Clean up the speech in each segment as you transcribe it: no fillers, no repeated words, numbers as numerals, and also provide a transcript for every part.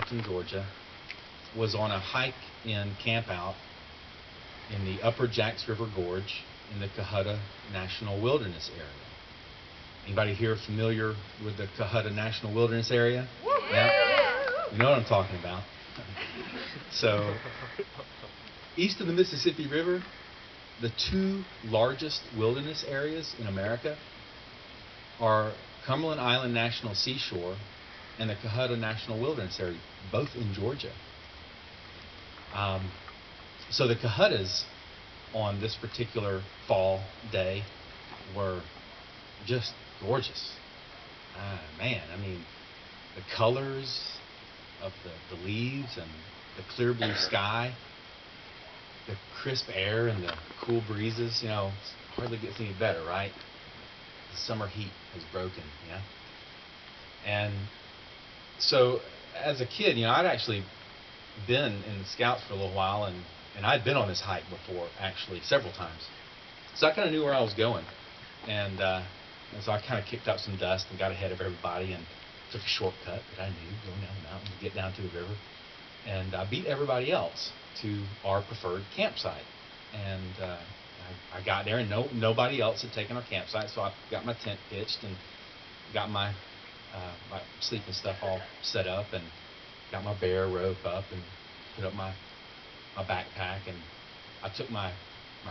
Arlington, Georgia, was on a hike in camp out in the upper Jacks River Gorge in the Cohutta National Wilderness Area. Anybody here familiar with the Cohutta National Wilderness Area? Yeah? You know what I'm talking about. So, east of the Mississippi River, the two largest wilderness areas in America are Cumberland Island National Seashore and the Cohutta National Wilderness Area, both in Georgia. So the Cohuttas on this particular fall day were just gorgeous. Man, I mean, the colors of the leaves and the clear blue sky, the crisp air and the cool breezes, you know, it hardly gets any better, right? The summer heat has broken, yeah? And so as a kid, you know, I'd actually been in the Scouts for a little while, and I'd been on this hike before, actually, several times. So I kind of knew where I was going. And so I kind of kicked up some dust and got ahead of everybody and took a shortcut that I knew going down the mountain to get down to the river. And I beat everybody else to our preferred campsite. And I got there, and nobody else had taken our campsite, so I got my tent pitched and got my sleeping stuff all set up and got my bear rope up and put up my backpack, and I took my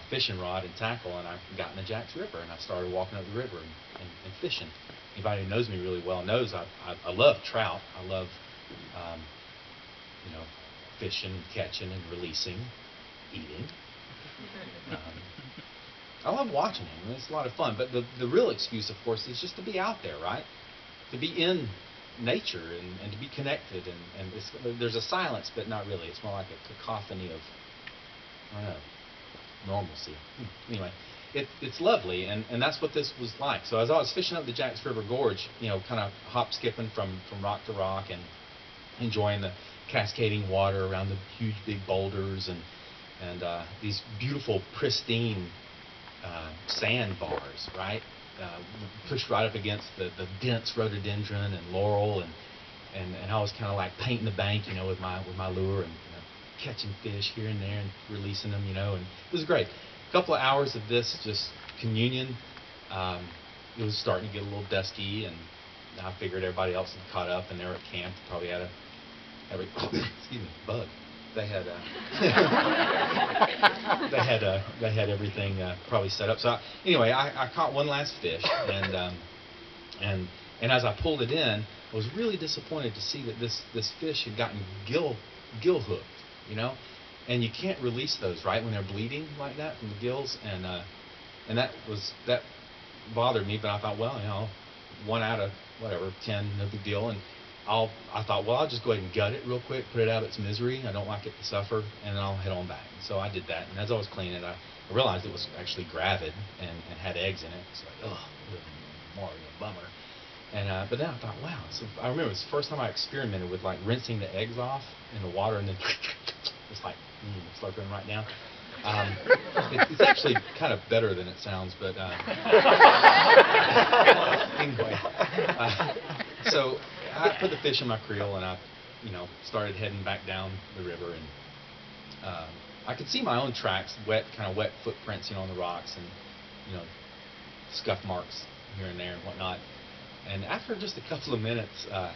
fishing rod and tackle, and I got in the Jacks River, and I started walking up the river and fishing. Anybody who knows me really well knows I love trout. I love fishing, catching, and releasing, eating. I love watching them. It's a lot of fun. But the real excuse, of course, is just to be out there, right? To be in nature and to be connected. And there's a silence, but not really. It's more like a cacophony of, I don't know, normalcy. Anyway, it's lovely, and that's what this was like. So as I was fishing up the Jacks River Gorge, you know, kind of hop-skipping from rock to rock and enjoying the cascading water around the huge big boulders and these beautiful, pristine sandbars, right? Pushed right up against the dense rhododendron and laurel, and I was kind of like painting the bank, you know, with my lure and catching fish here and there and releasing them, you know, and it was great. A couple of hours of this just communion. It was starting to get a little dusky, and I figured everybody else had caught up and they were at camp. Probably had excuse me, bug. They had they had everything probably set up. So anyway, I caught one last fish, and as I pulled it in, I was really disappointed to see that this fish had gotten gill hooked, you know, and you can't release those, right, when they're bleeding like that from the gills, and that bothered me. But I thought, well, you know, 1 out of whatever 10, no big deal, and I thought, well, I'll just go ahead and gut it real quick, put it out of its misery. I don't like it to suffer, and then I'll head on back. So I did that, and as I was cleaning it, I realized it was actually gravid and had eggs in it. It's like, more a bummer. And but then I thought, wow. So I remember it was the first time I experimented with like rinsing the eggs off in the water, and then it's like slurping right down. It's actually kind of better than it sounds, but anyway. So I put the fish in my creel, and I, started heading back down the river, and I could see my own tracks, kind of wet footprints, on the rocks, and scuff marks here and there and whatnot. And after just a couple of minutes, I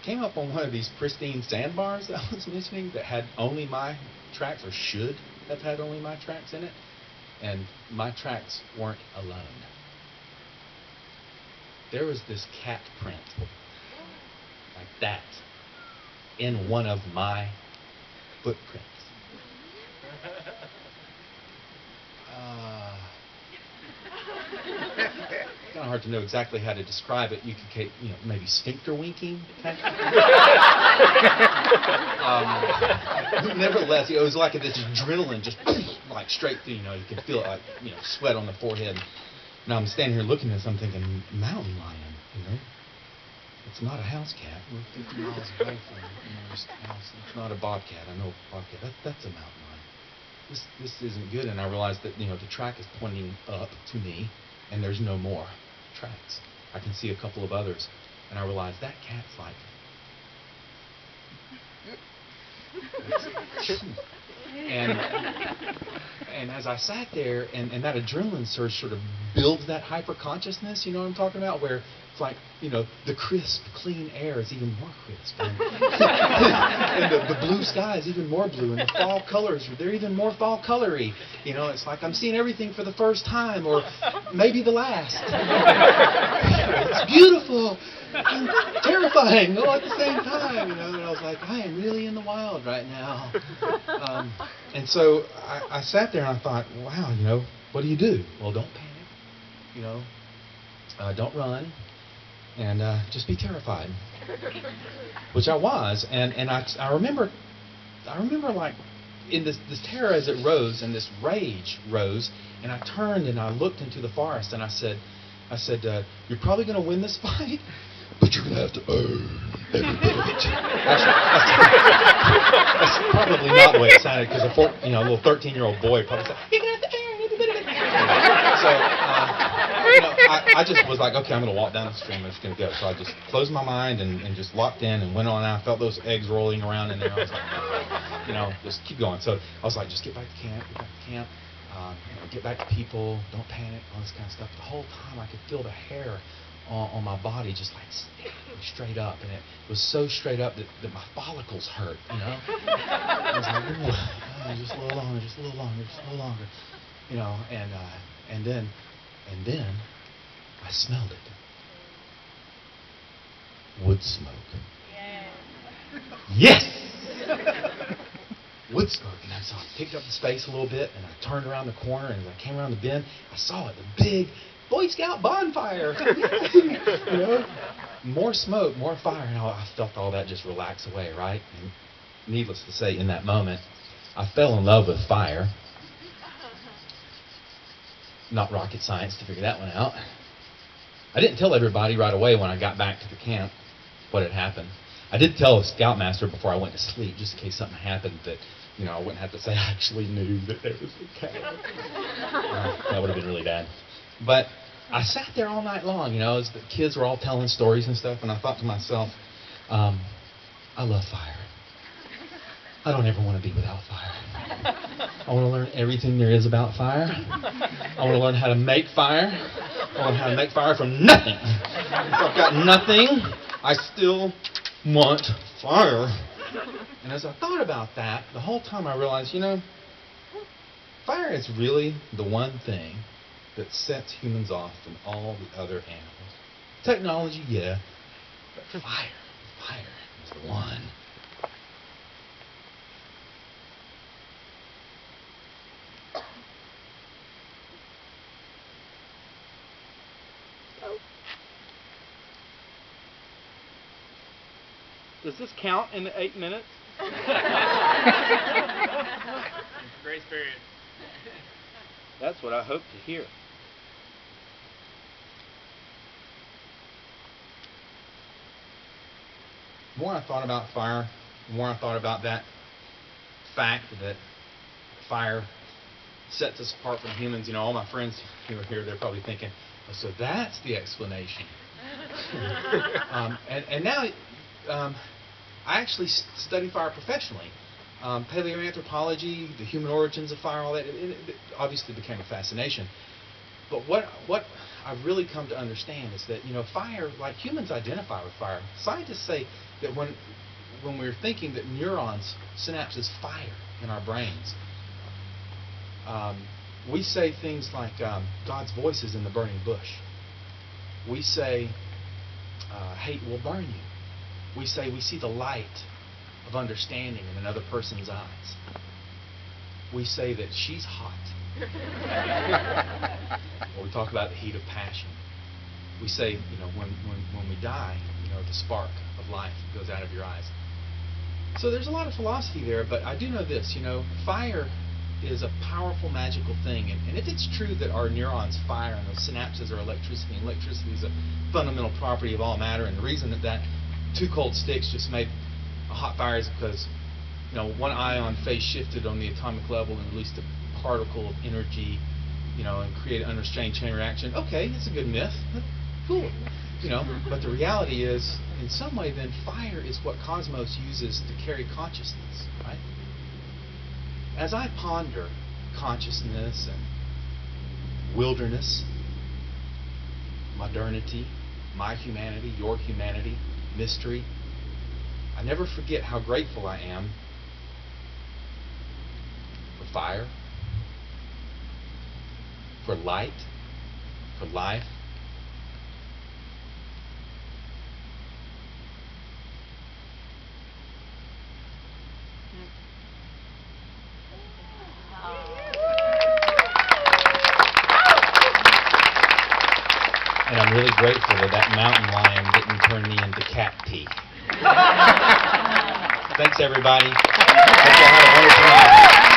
came up on one of these pristine sandbars that I was mentioning that had only my tracks, or should have had only my tracks in it, and my tracks weren't alone. There was this cat print, like that, in one of my footprints. Kind of hard to know exactly how to describe it. You could, maybe sphincter winking. Nevertheless, it was like this adrenaline just like straight through. You could feel it, like sweat on the forehead. Now I'm standing here looking at this. I'm thinking, mountain lion. It's not a house cat. We're 50 miles away from the house. It's not a bobcat. I know a bobcat. That's a mountain lion. This isn't good. And I realized that the track is pointing up to me, and there's no more tracks. I can see a couple of others, and I realized that cat's like And as I sat there, and that adrenaline surge sort of builds that hyper consciousness, you know what I'm talking about, where it's like, the crisp, clean air is even more crisp, and the blue sky is even more blue, and the fall colors, they're even more fall colory. It's like I'm seeing everything for the first time, or maybe the last. It's beautiful and terrifying all at the same time, And I was like, I am really in the wild right now. And so I sat there and I thought, wow, what do you do? Well, don't panic, don't run, and just be terrified. Which I was, and I remember like in this terror as it rose and this rage rose, and I turned and I looked into the forest and I said, you're probably going to win this fight, but you're going to have to earn every bit of it. That's probably not the way it sounded, because a little 13-year-old boy probably said, you're going to have to earn every bit of it. So, I just was like, okay, I'm going to walk down the stream. I'm just going to go. So I just closed my mind and just locked in and went on. And I felt those eggs rolling around in there. I was like, just keep going. So I was like, just get back to camp, get back to people, don't panic, all this kind of stuff. The whole time I could feel the hair on my body just like straight up, and it was so straight up that my follicles hurt, I was like, just a little longer, just a little longer, just a little longer, and then I smelled it. Wood smoke. Yes! Wood smoke. And so I picked up the space a little bit, and I turned around the corner, and as I came around the bend, I saw it, the big Boy Scout bonfire. More smoke, more fire, and I felt all that just relax away, right? And needless to say, in that moment, I fell in love with fire. Not rocket science to figure that one out. I didn't tell everybody right away when I got back to the camp what had happened. I did tell the scoutmaster before I went to sleep, just in case something happened that, I wouldn't have to say I actually knew that there was a cat. That would have been really bad. But I sat there all night long, as the kids were all telling stories and stuff, and I thought to myself, I love fire. I don't ever want to be without fire. I want to learn everything there is about fire. I want to learn how to make fire. I want to learn how to make fire from nothing. If I've got nothing, I still want fire. And as I thought about that, the whole time I realized, fire is really the one thing that sets humans off from all the other animals. Technology, yeah, but fire is the one. Does this count in the 8 minutes? Grace period. That's what I hope to hear. The more I thought about fire, the more I thought about that fact that fire sets us apart from humans. All my friends who are here, they're probably thinking, oh, so that's the explanation. And now I actually study fire professionally. Paleoanthropology, the human origins of fire, all that, it obviously became a fascination. But what I've really come to understand is that, fire, like humans identify with fire. Scientists say that when we're thinking that neurons, synapses fire in our brains, we say things like God's voice is in the burning bush. We say hate will burn you. We say we see the light of understanding in another person's eyes. We say that she's hot. Or we talk about the heat of passion. We say, when we die, the spark of life goes out of your eyes. So there's a lot of philosophy there, but I do know this, fire is a powerful, magical thing. And if it's true that our neurons fire and those synapses are electricity, and electricity is a fundamental property of all matter, and the reason that two cold sticks just made a hot fire is because, one ion phase shifted on the atomic level and released a particle of energy, and created an unrestrained chain reaction. Okay, that's a good myth. Cool. But the reality is in some way, then fire is what cosmos uses to carry consciousness, right? As I ponder consciousness and wilderness, modernity, my humanity, your humanity, mystery, I never forget how grateful I am for fire, for light, for life. And I'm really grateful that that mountain lion didn't turn me into cat pee. Thanks, everybody. Hope you all had a wonderful night.